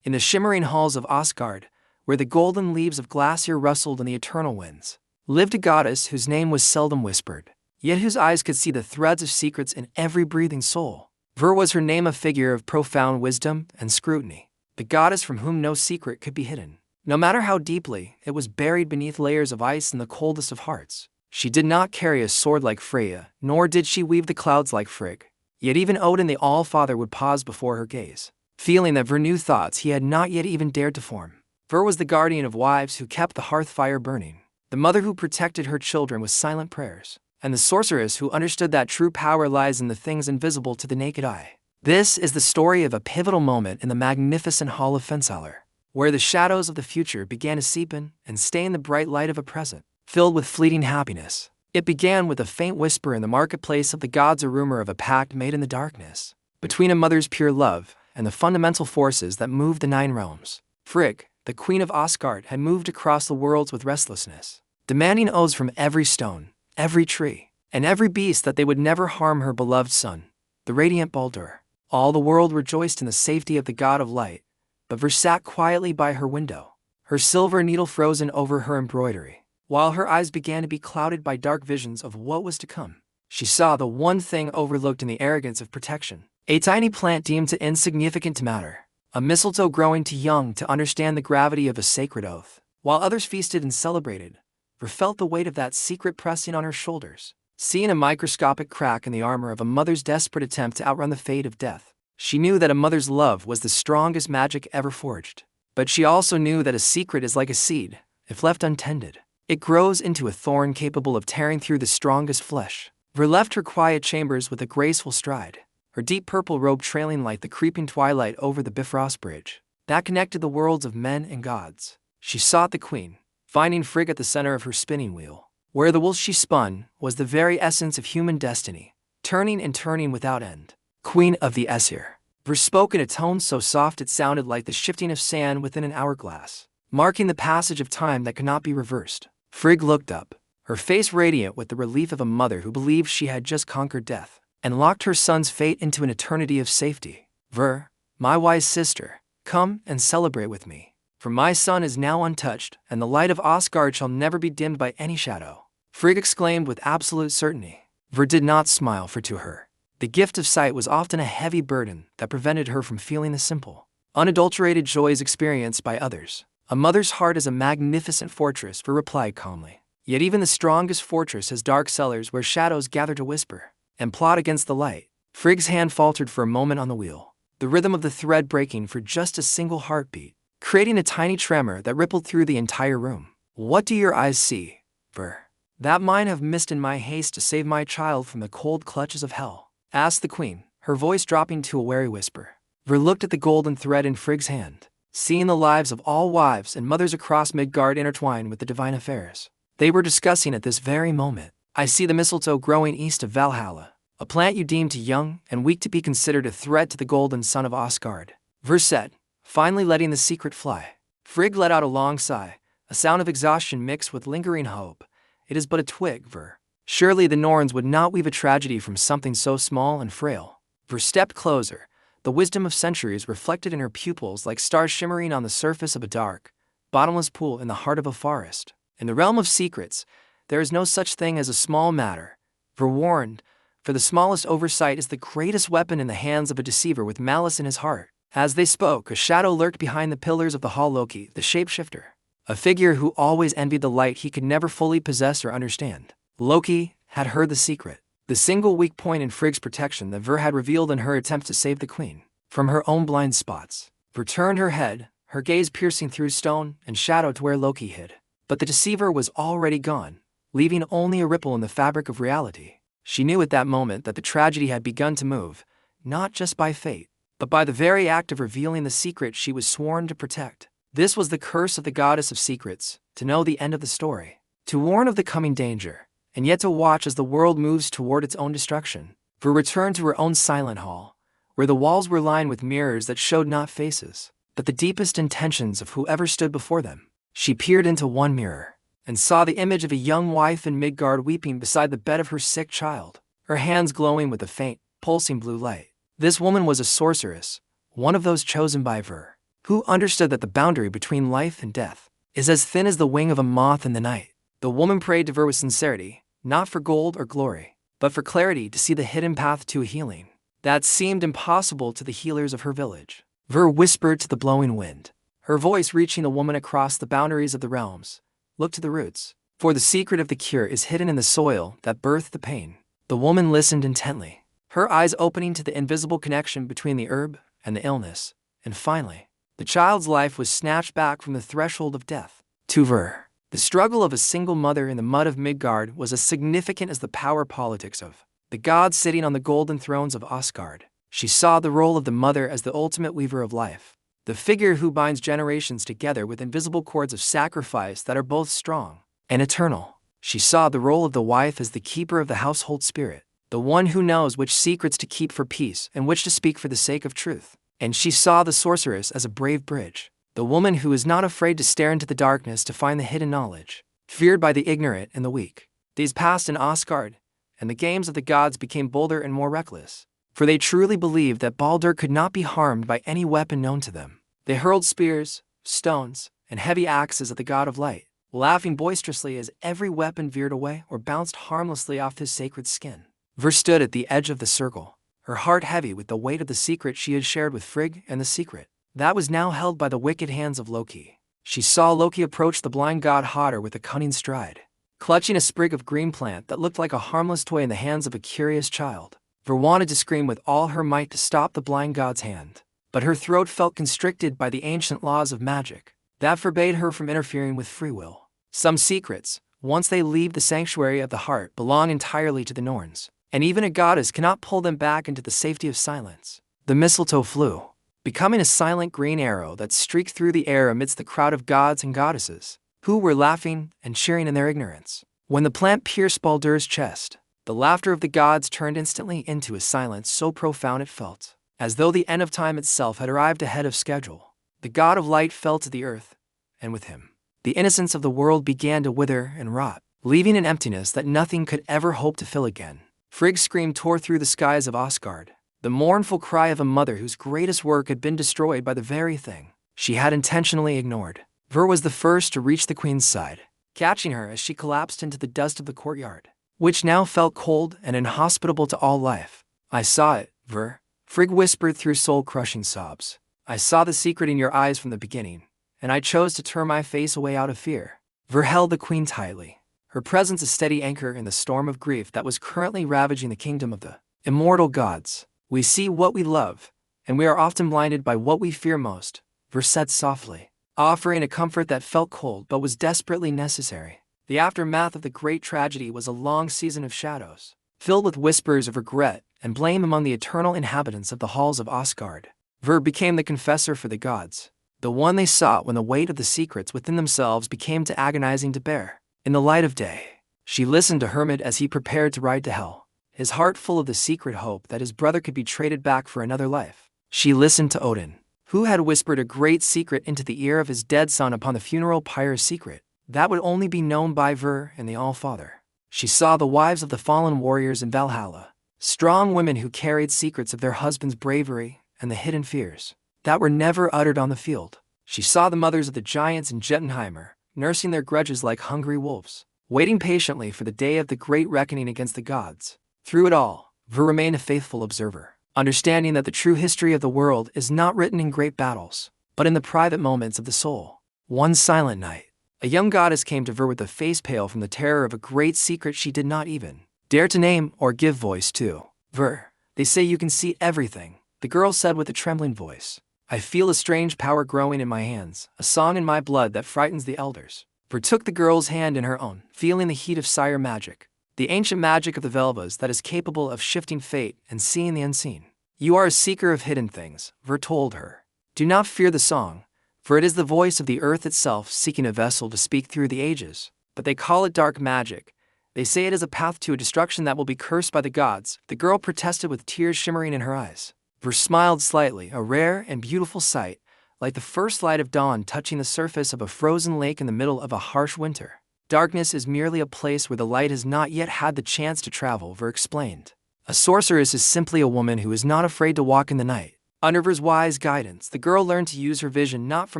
In the shimmering halls of Asgard, where the golden leaves of glacier rustled in the eternal winds, lived a goddess whose name was seldom whispered, yet whose eyes could see the threads of secrets in every breathing soul. Ver was her name, a figure of profound wisdom and scrutiny, the goddess from whom no secret could be hidden, no matter how deeply it was buried beneath layers of ice in the coldest of hearts. She did not carry a sword like Freya, nor did she weave the clouds like Frigg, yet even Odin the All-Father would pause before her gaze, feeling that Ver knew thoughts he had not yet even dared to form. Ver was the guardian of wives who kept the hearth fire burning, the mother who protected her children with silent prayers, and the sorceress who understood that true power lies in the things invisible to the naked eye. This is the story of a pivotal moment in the magnificent Hall of Fensaler, where the shadows of the future began to seep in and stain the bright light of a present, filled with fleeting happiness. It began with a faint whisper in the marketplace of the gods, a rumor of a pact made in the darkness, between a mother's pure love and the fundamental forces that moved the nine realms. Frigg, the queen of Asgard, had moved across the worlds with restlessness, demanding oaths from every stone, every tree, and every beast that they would never harm her beloved son, the radiant Baldur. All the world rejoiced in the safety of the god of light, but Ver sat quietly by her window, her silver needle frozen over her embroidery. While her eyes began to be clouded by dark visions of what was to come, she saw the one thing overlooked in the arrogance of protection. A tiny plant deemed too insignificant to matter, a mistletoe growing too young to understand the gravity of a sacred oath. While others feasted and celebrated, Ver felt the weight of that secret pressing on her shoulders. Seeing a microscopic crack in the armor of a mother's desperate attempt to outrun the fate of death, she knew that a mother's love was the strongest magic ever forged. But she also knew that a secret is like a seed. If left untended, it grows into a thorn capable of tearing through the strongest flesh. Ver left her quiet chambers with a graceful stride, her deep purple robe trailing like the creeping twilight over the Bifrost Bridge that connected the worlds of men and gods. She sought the queen, finding Frigg at the center of her spinning wheel. Where the wool she spun was the very essence of human destiny, turning and turning without end. Queen of the Aesir. Ver spoke in a tone so soft it sounded like the shifting of sand within an hourglass, marking the passage of time that could not be reversed. Frigg looked up, her face radiant with the relief of a mother who believed she had just conquered death and locked her son's fate into an eternity of safety. Ver, my wise sister, come and celebrate with me, for my son is now untouched, and the light of Asgard shall never be dimmed by any shadow. Frigg exclaimed with absolute certainty. Ver did not smile, for to her, the gift of sight was often a heavy burden that prevented her from feeling the simple, unadulterated joys experienced by others. A mother's heart is a magnificent fortress, Ver replied calmly. Yet even the strongest fortress has dark cellars where shadows gather to whisper and plot against the light. Frigg's hand faltered for a moment on the wheel, the rhythm of the thread breaking for just a single heartbeat, creating a tiny tremor that rippled through the entire room. What do your eyes see, Ver, that mine have missed in my haste to save my child from the cold clutches of hell? Asked the queen, her voice dropping to a wary whisper. Ver looked at the golden thread in Frigg's hand, seeing the lives of all wives and mothers across Midgard intertwined with the divine affairs they were discussing at this very moment. I see the mistletoe growing east of Valhalla, a plant you deem too young and weak to be considered a threat to the golden son of Asgard, Ver said, finally letting the secret fly. Frigg let out a long sigh, a sound of exhaustion mixed with lingering hope. It is but a twig, Ver. Surely the Norns would not weave a tragedy from something so small and frail. Ver stepped closer, the wisdom of centuries reflected in her pupils like stars shimmering on the surface of a dark, bottomless pool in the heart of a forest. In the realm of secrets, there is no such thing as a small matter, Ver warned, for the smallest oversight is the greatest weapon in the hands of a deceiver with malice in his heart. As they spoke, a shadow lurked behind the pillars of the hall. Loki, the shapeshifter, a figure who always envied the light he could never fully possess or understand. Loki had heard the secret, the single weak point in Frigg's protection that Ver had revealed in her attempt to save the queen from her own blind spots. Ver turned her head, her gaze piercing through stone and shadow to where Loki hid. But the deceiver was already gone, leaving only a ripple in the fabric of reality. She knew at that moment that the tragedy had begun to move, not just by fate, but by the very act of revealing the secret she was sworn to protect. This was the curse of the goddess of secrets, to know the end of the story, to warn of the coming danger, and yet to watch as the world moves toward its own destruction. Ver returned to her own silent hall, where the walls were lined with mirrors that showed not faces, but the deepest intentions of whoever stood before them. She peered into one mirror and saw the image of a young wife in Midgard weeping beside the bed of her sick child, her hands glowing with a faint, pulsing blue light. This woman was a sorceress, one of those chosen by Ver, who understood that the boundary between life and death is as thin as the wing of a moth in the night. The woman prayed to Ver with sincerity, not for gold or glory, but for clarity to see the hidden path to a healing that seemed impossible to the healers of her village. Ver whispered to the blowing wind, her voice reaching the woman across the boundaries of the realms. Look to the roots, for the secret of the cure is hidden in the soil that birthed the pain. The woman listened intently, her eyes opening to the invisible connection between the herb and the illness, and finally, the child's life was snatched back from the threshold of death. To Ver, the struggle of a single mother in the mud of Midgard was as significant as the power politics of the gods sitting on the golden thrones of Asgard. She saw the role of the mother as the ultimate weaver of life, the figure who binds generations together with invisible cords of sacrifice that are both strong and eternal. She saw the role of the wife as the keeper of the household spirit, the one who knows which secrets to keep for peace and which to speak for the sake of truth. And she saw the sorceress as a brave bridge, the woman who is not afraid to stare into the darkness to find the hidden knowledge, feared by the ignorant and the weak. These passed in Asgard, and the games of the gods became bolder and more reckless, for they truly believed that Baldur could not be harmed by any weapon known to them. They hurled spears, stones, and heavy axes at the god of light, laughing boisterously as every weapon veered away or bounced harmlessly off his sacred skin. Ver stood at the edge of the circle, her heart heavy with the weight of the secret she had shared with Frigg, and the secret that was now held by the wicked hands of Loki. She saw Loki approach the blind god Hodder with a cunning stride, clutching a sprig of green plant that looked like a harmless toy in the hands of a curious child. Ver wanted to scream with all her might to stop the blind god's hand, but her throat felt constricted by the ancient laws of magic that forbade her from interfering with free will. Some secrets, once they leave the sanctuary of the heart, belong entirely to the Norns, and even a goddess cannot pull them back into the safety of silence. The mistletoe flew, becoming a silent green arrow that streaked through the air amidst the crowd of gods and goddesses, who were laughing and cheering in their ignorance. When the plant pierced Baldur's chest, the laughter of the gods turned instantly into a silence so profound it felt as though the end of time itself had arrived ahead of schedule. The god of light fell to the earth, and with him, the innocence of the world began to wither and rot, leaving an emptiness that nothing could ever hope to fill again. Frigg's scream tore through the skies of Asgard, the mournful cry of a mother whose greatest work had been destroyed by the very thing she had intentionally ignored. Ver was the first to reach the queen's side, catching her as she collapsed into the dust of the courtyard, which now felt cold and inhospitable to all life. I saw it, Ver, Frigg whispered through soul-crushing sobs. I saw the secret in your eyes from the beginning, and I chose to turn my face away out of fear. Ver held the queen tightly, her presence a steady anchor in the storm of grief that was currently ravaging the kingdom of the immortal gods. We see what we love, and we are often blinded by what we fear most, Ver said softly, offering a comfort that felt cold but was desperately necessary. The aftermath of the great tragedy was a long season of shadows, filled with whispers of regret and blame among the eternal inhabitants of the halls of Asgard. Ver became the confessor for the gods, the one they sought when the weight of the secrets within themselves became too agonizing to bear. In the light of day, she listened to Hermod as he prepared to ride to hell, his heart full of the secret hope that his brother could be traded back for another life. She listened to Odin, who had whispered a great secret into the ear of his dead son upon the funeral pyre's secret that would only be known by Ver and the All-Father. She saw the wives of the fallen warriors in Valhalla, strong women who carried secrets of their husbands' bravery and the hidden fears that were never uttered on the field. She saw the mothers of the giants in Jotunheimer, nursing their grudges like hungry wolves, waiting patiently for the day of the great reckoning against the gods. Through it all, Ver remained a faithful observer, understanding that the true history of the world is not written in great battles, but in the private moments of the soul. One silent night, a young goddess came to Ver with a face pale from the terror of a great secret she did not even dare to name or give voice to. Ver, they say you can see everything, the girl said with a trembling voice. I feel a strange power growing in my hands, a song in my blood that frightens the elders. Ver took the girl's hand in her own, feeling the heat of sire magic, the ancient magic of the Velvas that is capable of shifting fate and seeing the unseen. You are a seeker of hidden things, Ver told her. Do not fear the song, for it is the voice of the earth itself seeking a vessel to speak through the ages. But they call it dark magic. They say it is a path to a destruction that will be cursed by the gods, the girl protested with tears shimmering in her eyes. Ver smiled slightly, a rare and beautiful sight, like the first light of dawn touching the surface of a frozen lake in the middle of a harsh winter. Darkness is merely a place where the light has not yet had the chance to travel, Ver explained. A sorceress is simply a woman who is not afraid to walk in the night, Under Ver's wise guidance, the girl learned to use her vision not for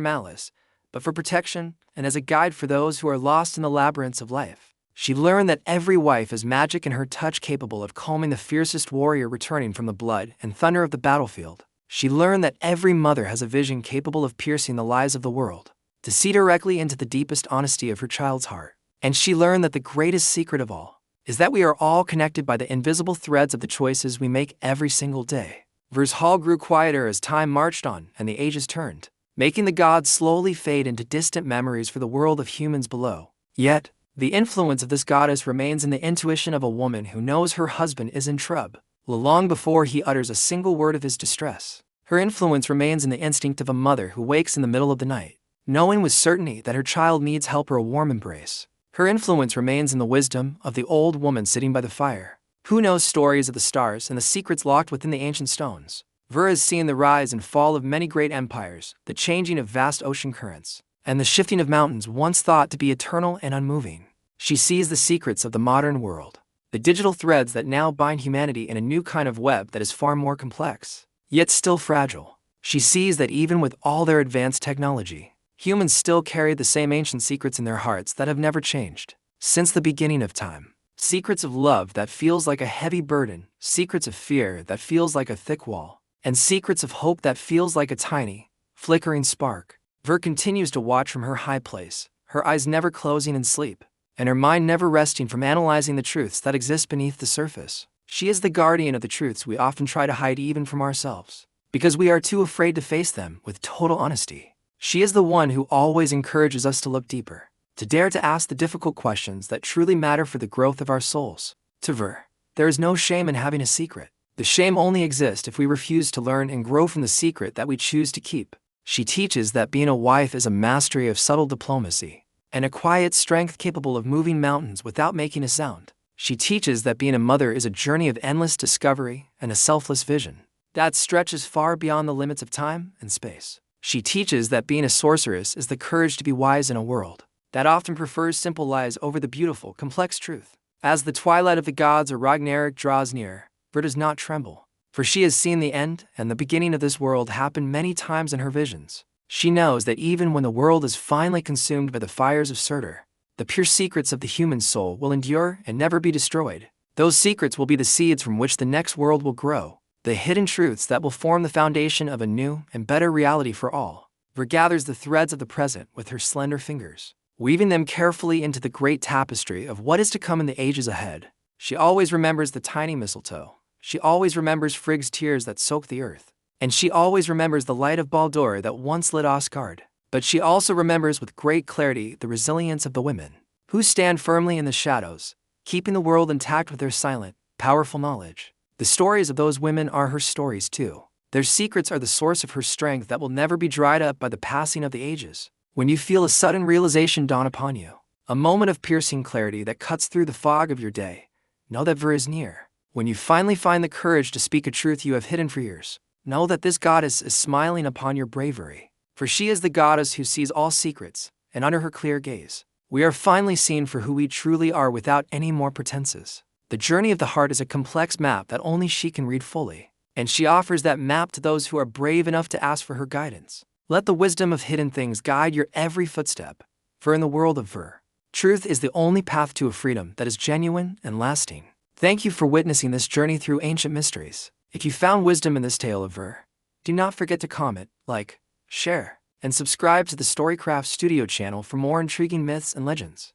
malice, but for protection and as a guide for those who are lost in the labyrinths of life. She learned that every wife is magic in her touch, capable of calming the fiercest warrior returning from the blood and thunder of the battlefield. She learned that every mother has a vision capable of piercing the lies of the world, to see directly into the deepest honesty of her child's heart. And she learned that the greatest secret of all is that we are all connected by the invisible threads of the choices we make every single day. Ver's hall grew quieter as time marched on and the ages turned, making the gods slowly fade into distant memories for the world of humans below. Yet, the influence of this goddess remains in the intuition of a woman who knows her husband is in trouble, long before he utters a single word of his distress. Her influence remains in the instinct of a mother who wakes in the middle of the night, knowing with certainty that her child needs help or a warm embrace. Her influence remains in the wisdom of the old woman sitting by the fire, who knows stories of the stars and the secrets locked within the ancient stones. Ver has seen the rise and fall of many great empires, the changing of vast ocean currents, and the shifting of mountains once thought to be eternal and unmoving. She sees the secrets of the modern world, the digital threads that now bind humanity in a new kind of web that is far more complex, yet still fragile. She sees that even with all their advanced technology, humans still carry the same ancient secrets in their hearts that have never changed since the beginning of time. Secrets of love that feels like a heavy burden, secrets of fear that feels like a thick wall, and secrets of hope that feels like a tiny, flickering spark. Ver continues to watch from her high place, her eyes never closing in sleep, and her mind never resting from analyzing the truths that exist beneath the surface. She is the guardian of the truths we often try to hide even from ourselves, because we are too afraid to face them with total honesty. She is the one who always encourages us to look deeper, to dare to ask the difficult questions that truly matter for the growth of our souls. To Ver, there is no shame in having a secret. The shame only exists if we refuse to learn and grow from the secret that we choose to keep. She teaches that being a wife is a mastery of subtle diplomacy, and a quiet strength capable of moving mountains without making a sound. She teaches that being a mother is a journey of endless discovery and a selfless vision that stretches far beyond the limits of time and space. She teaches that being a sorceress is the courage to be wise in a world that often prefers simple lies over the beautiful, complex truth. As the twilight of the gods or Ragnarok draws near, Ver does not tremble, for she has seen the end and the beginning of this world happen many times in her visions. She knows that even when the world is finally consumed by the fires of Surtur, the pure secrets of the human soul will endure and never be destroyed. Those secrets will be the seeds from which the next world will grow, the hidden truths that will form the foundation of a new and better reality for all. Ver gathers the threads of the present with her slender fingers, weaving them carefully into the great tapestry of what is to come in the ages ahead. She always remembers the tiny mistletoe. She always remembers Frigg's tears that soaked the earth. And she always remembers the light of Baldur that once lit Asgard. But she also remembers with great clarity the resilience of the women, who stand firmly in the shadows, keeping the world intact with their silent, powerful knowledge. The stories of those women are her stories too. Their secrets are the source of her strength that will never be dried up by the passing of the ages. When you feel a sudden realization dawn upon you, a moment of piercing clarity that cuts through the fog of your day, know that Ver is near. When you finally find the courage to speak a truth you have hidden for years, know that this goddess is smiling upon your bravery, for she is the goddess who sees all secrets, and under her clear gaze, we are finally seen for who we truly are without any more pretenses. The journey of the heart is a complex map that only she can read fully, and she offers that map to those who are brave enough to ask for her guidance. Let the wisdom of hidden things guide your every footstep, for in the world of Ver, truth is the only path to a freedom that is genuine and lasting. Thank you for witnessing this journey through ancient mysteries. If you found wisdom in this tale of Ver, do not forget to comment, like, share, and subscribe to the Storycraft Studio channel for more intriguing myths and legends.